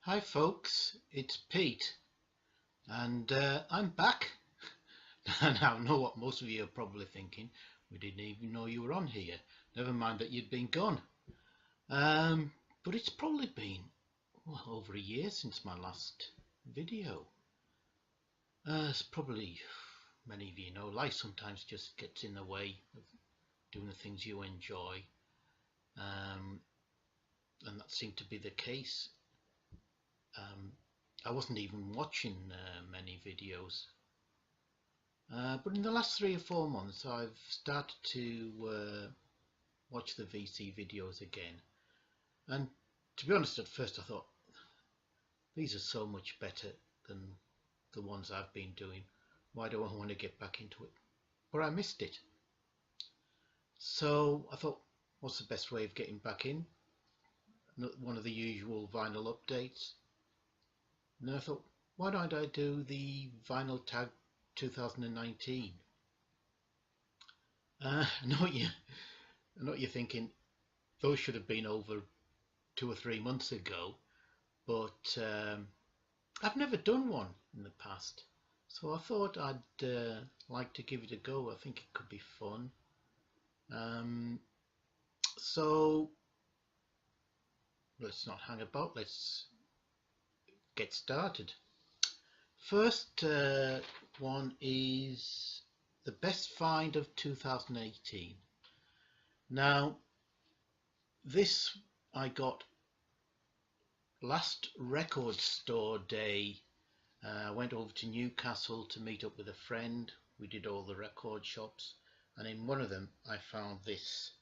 Hi folks, it's Pete and I'm back. Now I know what most of you are probably thinking. We didn't even know you were on here. Never mind that you'd been gone. But it's probably been over a year since my last video. As probably many of you know, life sometimes just gets in the way of doing the things you enjoy. And that seemed to be the case. I wasn't even watching many videos, but in the last 3 or 4 months I've started to watch the VC videos again, and to be honest, at first I thought these are so much better than the ones I've been doing. Why do I want to get back into it? But I missed it, so I thought, what's the best way of getting back in? One of the usual vinyl updates. And then I thought, why don't I do the Vinyl Tag 2019? I know what you're thinking. Those should have been over 2 or 3 months ago, but I've never done one in the past, so I thought I'd like to give it a go. I think it could be fun. So let's not hang about. Let's get started. First one is the best find of 2018. Now, this I got last record store day. I went over to Newcastle to meet up with a friend. We did all the record shops, and in one of them I found this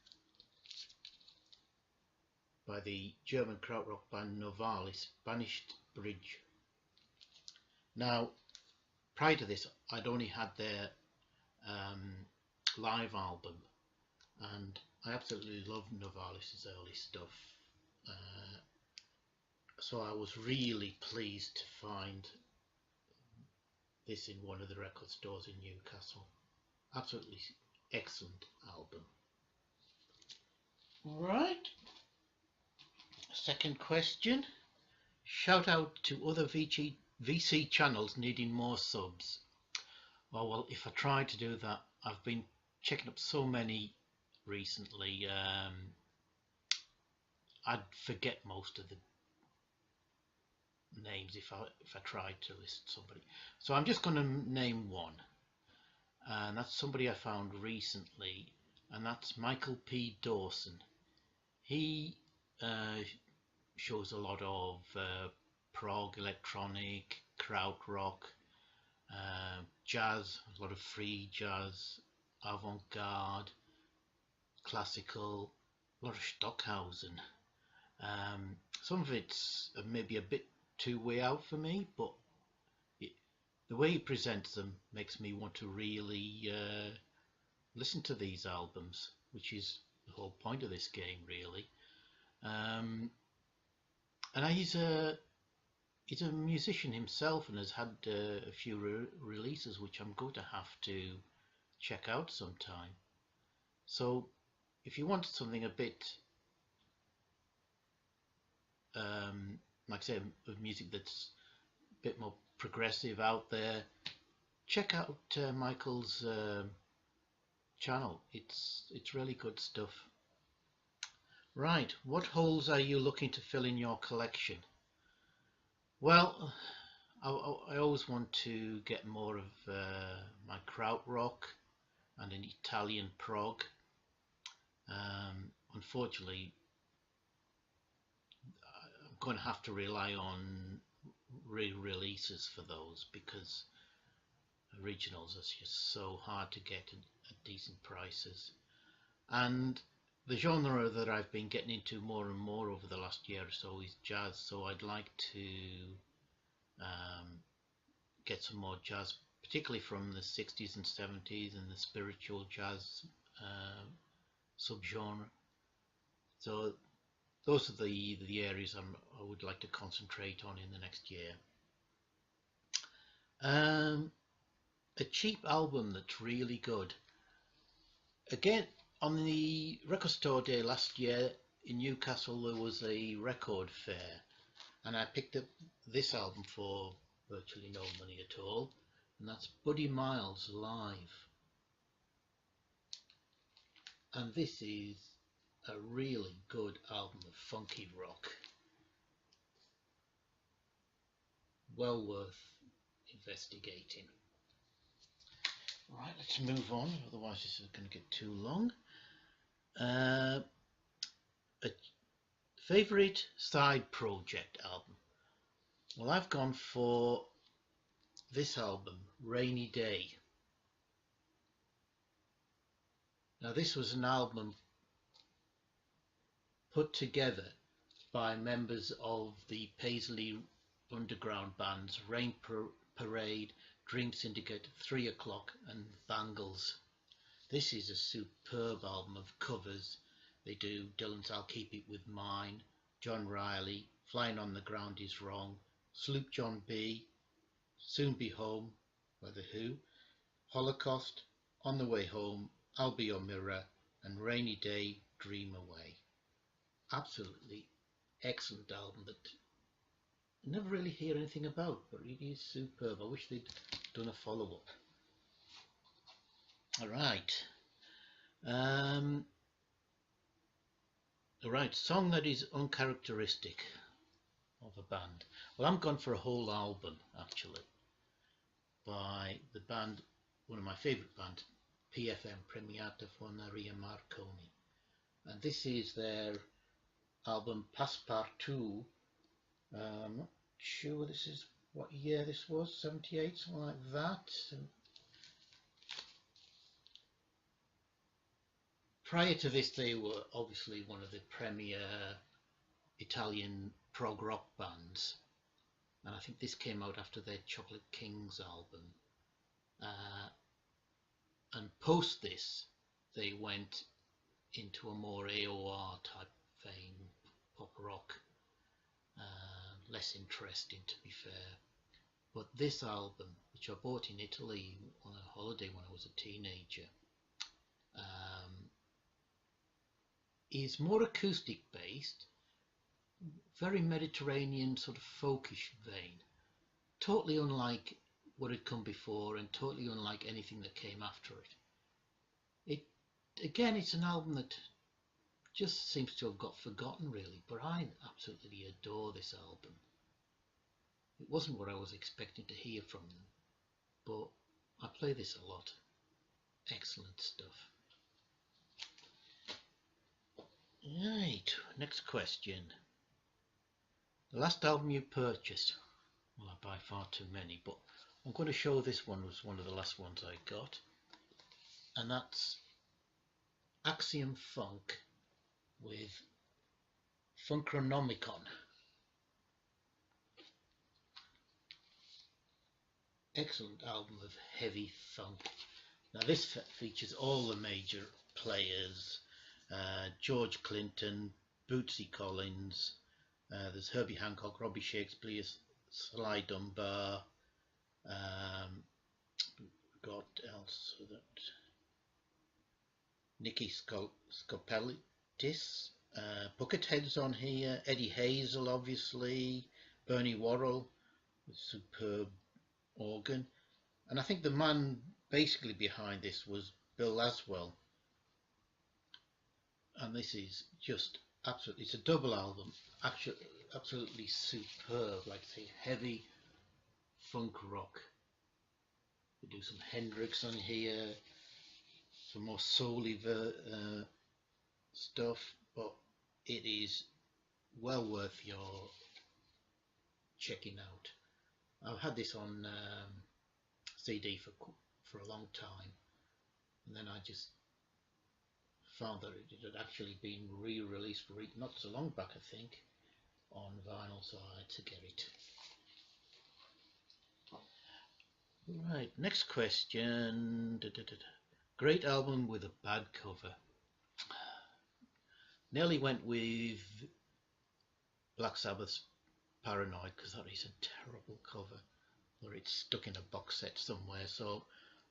by the German krautrock band Novalis, Banished Bridge. Now, prior to this, I'd only had their live album, and I absolutely love Novalis' early stuff. So I was really pleased to find this in one of the record stores in Newcastle. Absolutely excellent album. Right. Second question. Shout out to other VC channels needing more subs. Well, if I try to do that, I've been checking up so many recently. I'd forget most of the names if I tried to list somebody. So I'm just going to name one, and that's somebody I found recently, and that's Michael P. Dawson. He shows a lot of prog, electronic, krautrock, jazz, a lot of free jazz, avant-garde, classical, a lot of Stockhausen. Some of it's maybe a bit too way out for me, but the way he presents them makes me want to really listen to these albums, which is the whole point of this game, really. And he's a musician himself and has had a few releases which I'm going to have to check out sometime. So if you want something a bit like I say, of music that's a bit more progressive out there, check out Michael's channel. It's really good stuff. Right, what holes are you looking to fill in your collection? Well, I always want to get more of my krautrock and an Italian prog. Unfortunately, I'm going to have to rely on re-releases for those, because originals are just so hard to get at decent prices. And the genre that I've been getting into more and more over the last year or so is jazz, so I'd like to get some more jazz, particularly from the 60s and 70s and the spiritual jazz subgenre. So those are the areas I would like to concentrate on in the next year. A cheap album that's really good. Again, on the record store day last year in Newcastle, there was a record fair, and I picked up this album for virtually no money at all, and that's Buddy Miles Live. And this is a really good album of funky rock. Well worth investigating. Right, let's move on, otherwise this is going to get too long. A favourite side project album. Well, I've gone for this album, Rainy Day. Now this was an album put together by members of the Paisley underground bands Rain Parade, Dream Syndicate, 3 O'Clock and Bangles. This is a superb album of covers. They do Dylan's I'll Keep It With Mine, John Riley, Flying on the Ground Is Wrong, Sloop John B, Soon Be Home by The Who, Holocaust, On the Way Home, I'll Be Your Mirror and Rainy Day, Dream Away. Absolutely excellent album that I never really hear anything about, but it is superb. I wish they'd done a follow-up. Alright. Alright, song that is uncharacteristic of a band. Well, I'm gone for a whole album, actually, by the band, one of my favourite bands, PFM, Premiata Fornaria Marconi. And this is their album Passepartout. I'm not sure this is what year this was, 78, something like that. Prior to this, they were obviously one of the premier Italian prog rock bands, and I think this came out after their Chocolate Kings album. And post this, they went into a more AOR type vein, pop rock, less interesting to be fair. But this album, which I bought in Italy on a holiday when I was a teenager, is more acoustic based, very Mediterranean sort of folkish vein, totally unlike what had come before and totally unlike anything that came after it. Again, it's an album that just seems to have got forgotten really, but I absolutely adore this album. It wasn't what I was expecting to hear from them, but I play this a lot. Excellent stuff. Right, next question. The last album you purchased? Well, I buy far too many, but I'm going to show this one was one of the last ones I got, and that's Axiom Funk with Funkronomicon. Excellent album of heavy funk. Now this features all the major players, George Clinton, Bootsy Collins, there's Herbie Hancock, Robbie Shakespeare, Sly Dunbar, got else that Nicky Scopelitis, Buckethead's on here, Eddie Hazel obviously, Bernie Worrell with superb organ, and I think the man basically behind this was Bill Laswell. And this is just absolutely, it's a double album, actually absolutely superb, like I say, heavy funk rock. We do some Hendrix on here, some more soul-y stuff, but it is well worth your checking out. I've had this on CD for a long time, and then I just found that it had actually been re-released not so long back, I think, on vinyl, so I had to get it. Right, next question. Great album with a bad cover. Nearly went with Black Sabbath's Paranoid because that is a terrible cover, or it's stuck in a box set somewhere. So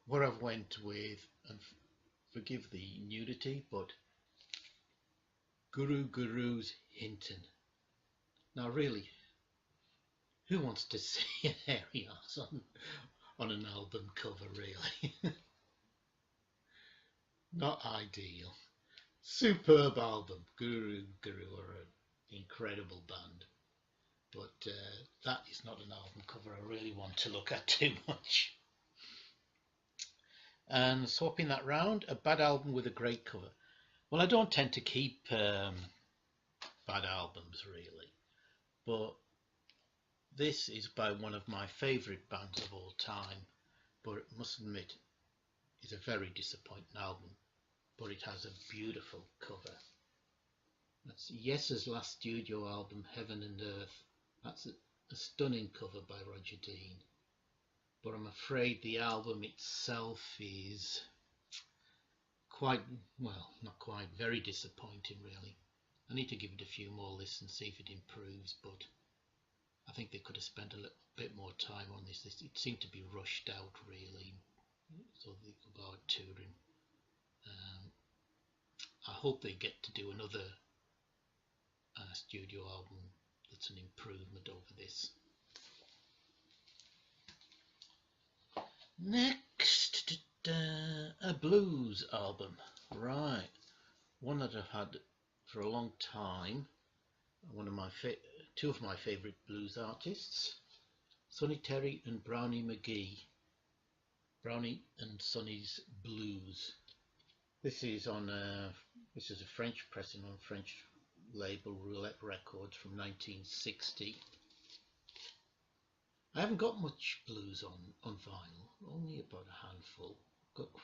what I've went with, and forgive the nudity, but Guru Guru's Hinton. Now really, Who wants to see a hairy ass on an album cover, really? Not ideal. Superb album. Guru are an incredible band, but that is not an album cover I really want to look at too much. And swapping that round, a bad album with a great cover. Well, I don't tend to keep bad albums really, but this is by one of my favourite bands of all time, but I must admit it's a very disappointing album, but it has a beautiful cover. That's Yes's last studio album, Heaven and Earth. That's a stunning cover by Roger Dean, but I'm afraid the album itself is quite, well, not quite, very disappointing really. I need to give it a few more listens, see if it improves, but I think they could have spent a little bit more time on this. It seemed to be rushed out really, so they could go out touring. I hope they get to do another studio album that's an improvement over this. Next, a blues album, right? One that I've had for a long time. One of my two of my favourite blues artists, Sonny Terry and Brownie McGhee. Brownie and Sonny's Blues. This is a French pressing on French label Roulette Records from 1960. I haven't got much blues on vinyl, only about a handful. Got a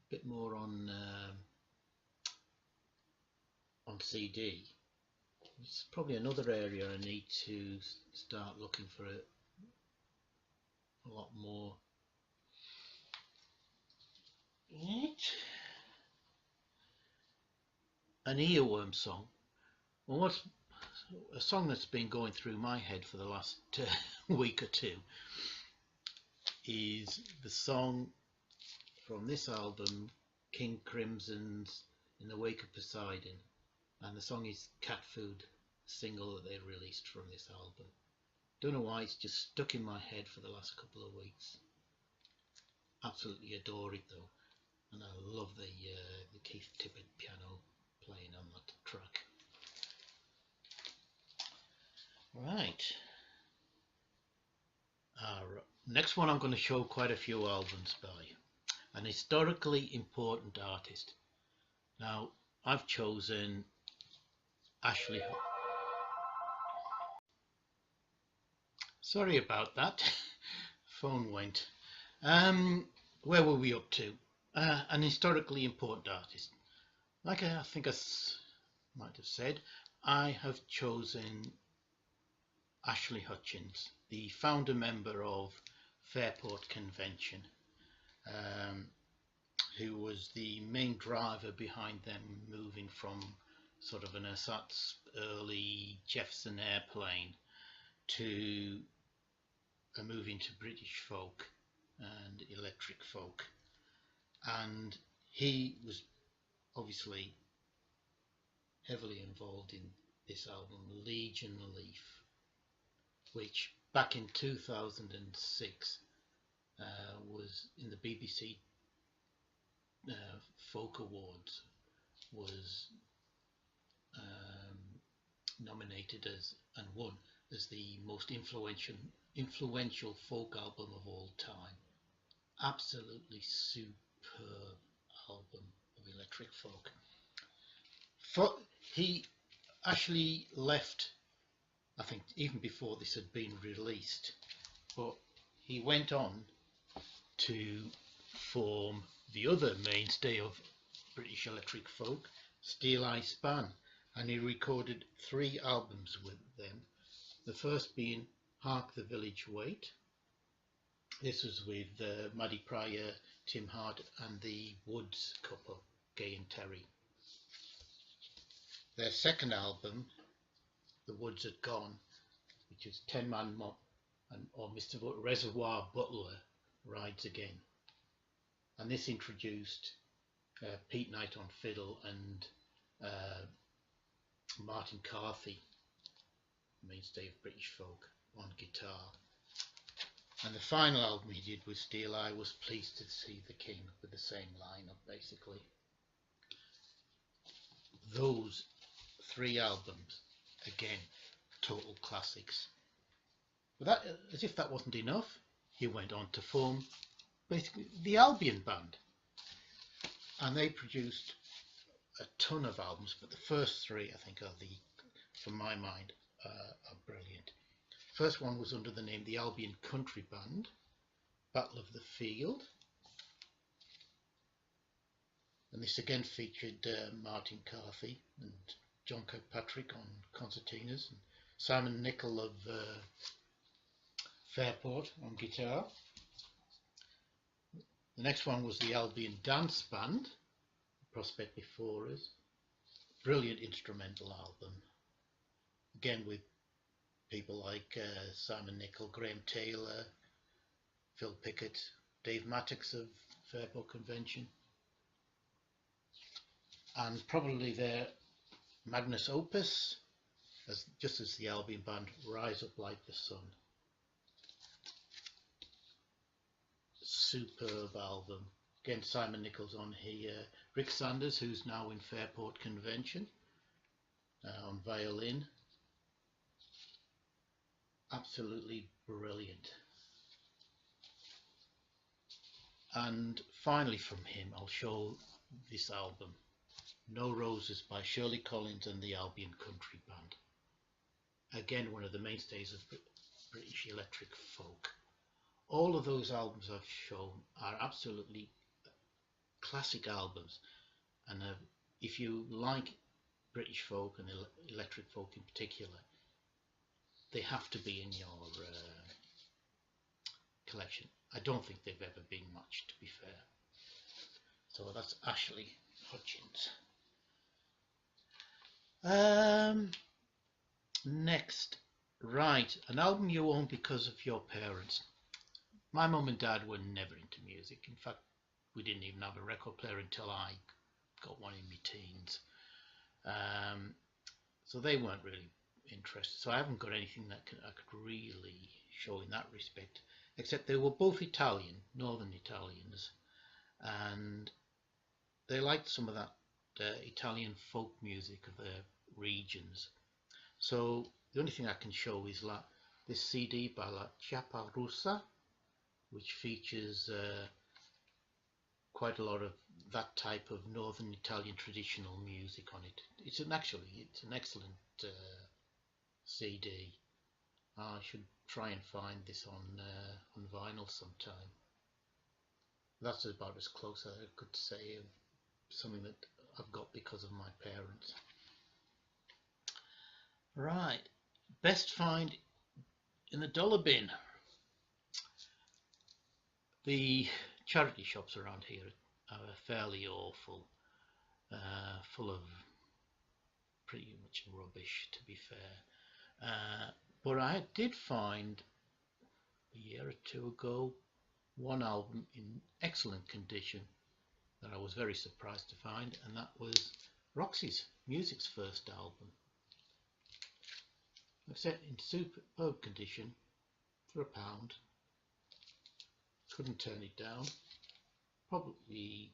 bit more on CD. It's probably another area I need to start looking for a lot more. An earworm song. Well, what's a song that's been going through my head for the last week or two is the song from this album, King Crimson's In the Wake of Poseidon, and the song is Cat Food, single that they released from this album. Don't know why, it's just stuck in my head for the last couple of weeks. Absolutely adore it though, and I love the Keith Tippett piano playing on that track. Right. Next one, I'm going to show quite a few albums by an historically important artist. Now, I've chosen Ashley. Sorry about that. Phone went. Where were we up to? An historically important artist. Like I think I might have said, I have chosen Ashley Hutchins, the founder member of Fairport Convention, who was the main driver behind them moving from sort of an ersatz early Jefferson airplane to a move into British folk and electric folk. And he was obviously heavily involved in this album, Legion Leaf, which back in 2006 was in the BBC Folk Awards, was nominated as and won as the most influential folk album of all time. Absolutely superb album of electric folk. He actually left, I think, even before this had been released, but he went on to form the other mainstay of British electric folk, Steel Eye Span, and he recorded 3 albums with them. The first being Hark the Village Wait. This was with Maddie Pryor, Tim Hart and the Woods couple, Gay and Terry. Their second album, The Woods Had Gone, which was 10 Man Mob, or Mr. Reservoir Butler Rides Again. And this introduced Pete Knight on fiddle and Martin Carthy mainstay of British folk, on guitar. And the final album he did with Steele, I Was Pleased to See the King, with the same lineup basically. Those three albums, again, total classics. But that, as if that wasn't enough, he went on to form basically the Albion Band. And they produced a ton of albums, but the first three, I think, from my mind, are brilliant. First one was under the name the Albion Country Band, Battle of the Field. And this again featured Martin Carthy and John Kirkpatrick on concertinas, and Simon Nicol of Fairport on guitar. The next one was the Albion Dance Band, Prospect Before Us. Brilliant instrumental album. Again with people like Simon Nicol, Graham Taylor, Phil Pickett, Dave Mattox of Fairport Convention. And probably their magnus opus, just as the Albion Band, Rise Up Like the Sun. Superb album. Again, Simon Nicol's on here. Rick Sanders, who's now in Fairport Convention, on violin. Absolutely brilliant. And finally from him, I'll show this album, No Roses by Shirley Collins and the Albion Country Band. Again, one of the mainstays of British electric folk. All of those albums I've shown are absolutely classic albums, and if you like British folk and electric folk in particular, they have to be in your collection. I don't think they've ever been matched, to be fair. So that's Ashley Hutchins. Next, right, an album you own because of your parents. My mum and dad were never into music. In fact, we didn't even have a record player until I got one in my teens. So they weren't really interested. So I haven't got anything that I could really show in that respect, except they were both Italian, Northern Italians, and they liked some of that Italian folk music of their regions. So the only thing I can show is this CD by La Chiapparussa, which features quite a lot of that type of Northern Italian traditional music on it. It's an excellent CD. I should try and find this on vinyl sometime. That's about as close as I could say of something that I've got because of my parents. Right, best find in the dollar bin. The charity shops around here are fairly awful, full of pretty much rubbish, to be fair. But I did find a year or two ago one album in excellent condition that I was very surprised to find, and that was Roxy's Music's first album. I've set in superb condition for £1. Couldn't turn it down. Probably,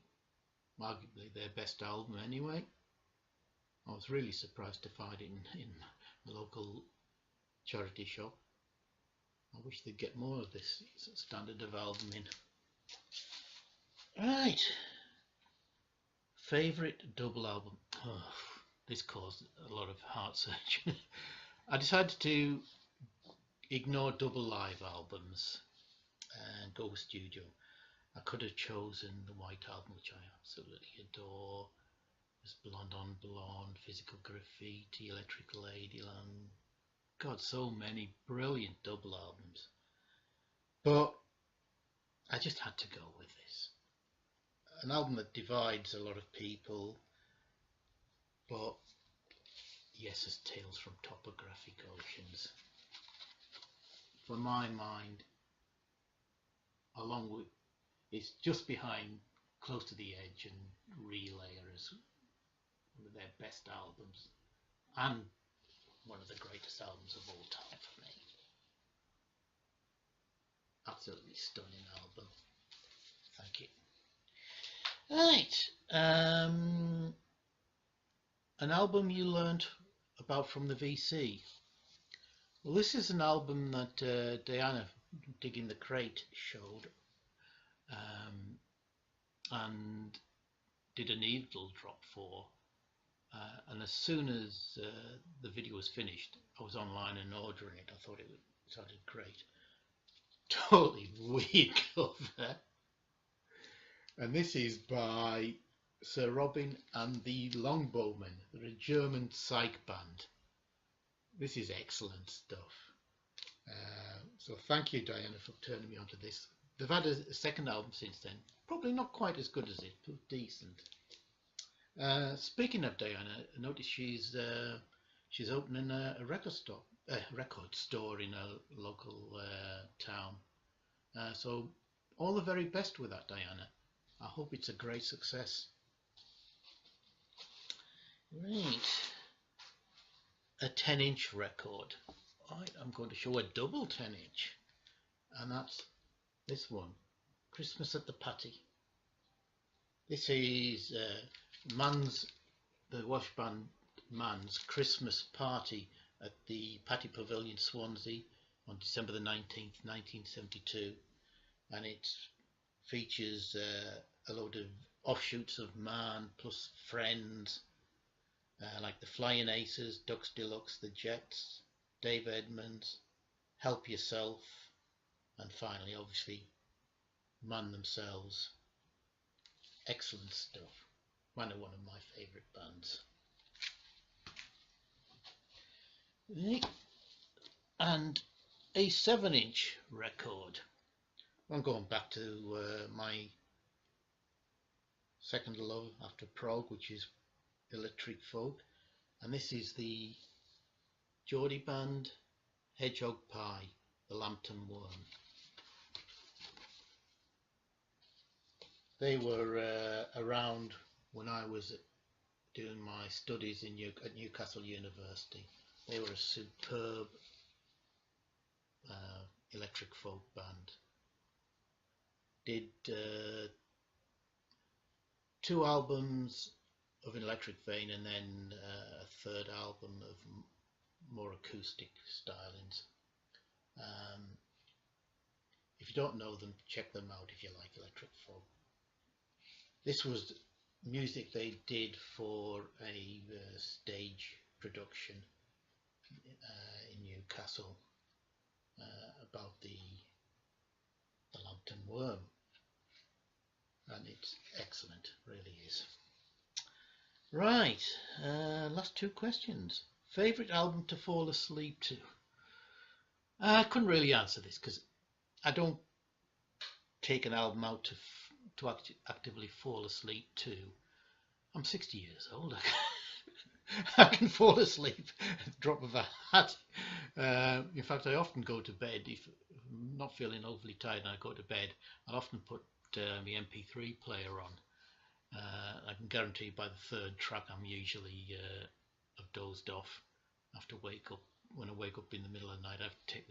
arguably, their best album anyway. I was really surprised to find it in the local charity shop. I wish they'd get more of this standard of album in. Right. Favourite double album. Oh, this caused a lot of heart searching. I decided to ignore double live albums and go with studio. I could have chosen the White Album, which I absolutely adore. There's Blonde on Blonde, Physical Graffiti, Electric Ladyland. God, so many brilliant double albums. But I just had to go with this. An album that divides a lot of people, but yes, as Tales from Topographic Oceans. For my mind, along with, it's just behind Close to the Edge and Relayer as one of their best albums, and one of the greatest albums of all Absolutely stunning album. Thank you. Right. An album you learned about from the VC. Well, this is an album that Diana Digging the Crate showed and did a needle drop for. And as soon as the video was finished, I was online and ordering it. I thought it sounded great. Totally weird cover. And this is by Sir Robin and the Longbowmen. They're a German psych band. This is excellent stuff. So thank you, Diana, for turning me onto this. They've had a second album since then. Probably not quite as good as it, but decent. Speaking of Diana, I noticed she's opening a record store in a local town. So all the very best with that, Diana. I hope it's a great success. Right, a 10-inch record. I'm going to show a double 10-inch, and that's this one, Christmas at the Patty. This is the Wash Band Man's Christmas party at the Patty Pavilion, Swansea, on December the 19th, 1972, and it features a load of offshoots of Man plus friends like the Flying Aces, Ducks Deluxe, the Jets, Dave Edmunds, Help Yourself, and finally, obviously, Man themselves. Excellent stuff. One of my favourite bands. And a 7-inch record. I'm going back to my second love after prog, which is electric folk, and this is the Geordie band Hedgehog Pie, the Lambton Worm. They were around when I was doing my studies at Newcastle University. They were a superb electric folk band. Did 2 albums of an electric vein, and then a 3rd album of more acoustic stylings. If you don't know them, check them out if you like electric folk. This was music they did for a stage production in Newcastle about the Lambton Worm, and it's excellent, really is. Right, last 2 questions. Favourite album to fall asleep to? I couldn't really answer this because I don't take an album out to actively fall asleep to. I'm 60 years old. I can fall asleep at the drop of a hat. In fact, I often go to bed if I'm not feeling overly tired and I go to bed. I'll often put my MP3 player on. I can guarantee by the 3rd track I'm usually have dozed off. I have to wake up. When I wake up in the middle of the night, I have to take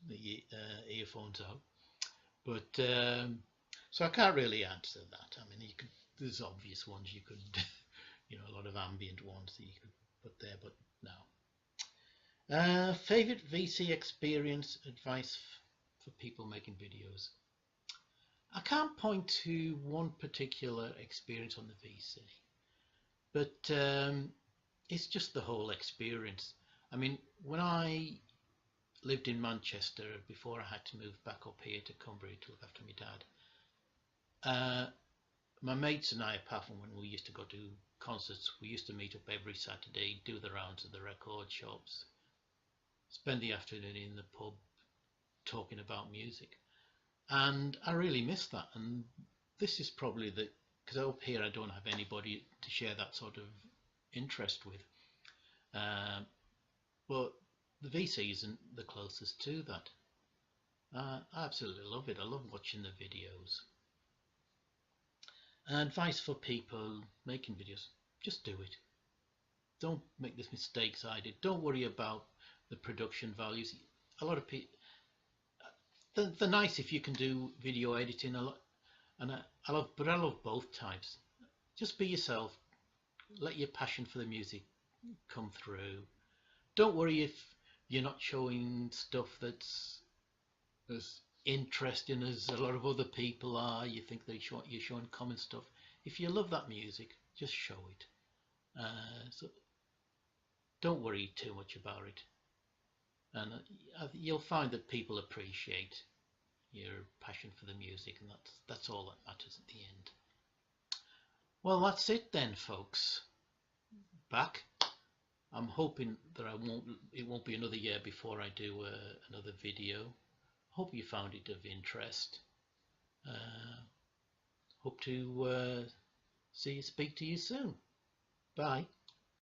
the earphones out. But so I can't really answer that. I mean, there's obvious ones you could, a lot of ambient ones that you could put there, but no. Favorite VC experience, advice for people making videos. I can't point to one particular experience on the VC, but it's just the whole experience. I mean, when I lived in Manchester before I had to move back up here to Cumbria to look after my dad, my mates and I, apart from when we used to go to concerts, we used to meet up every Saturday, do the rounds of the record shops, spend the afternoon in the pub talking about music. And I really miss that, and this is probably because up here I don't have anybody to share that sort of interest with. But the VC isn't the closest to that. I absolutely love it. I love watching the videos. Advice for people making videos: just do it. Don't make the mistakes I did. Don't worry about the production values. A lot of people, they're nice if you can do video editing a lot, and I love both types. Just be yourself. Let your passion for the music come through. Don't worry if you're not showing stuff that's as interesting as a lot of other people are. You think that you're showing common stuff. If you love that music, just show it. So don't worry too much about it, and you'll find that people appreciate your passion for the music, and that's all that matters at the end. Well, that's it then, folks. Back. I'm hoping that it won't be another year before I do another video. Hope you found it of interest. Hope to speak to you soon. Bye.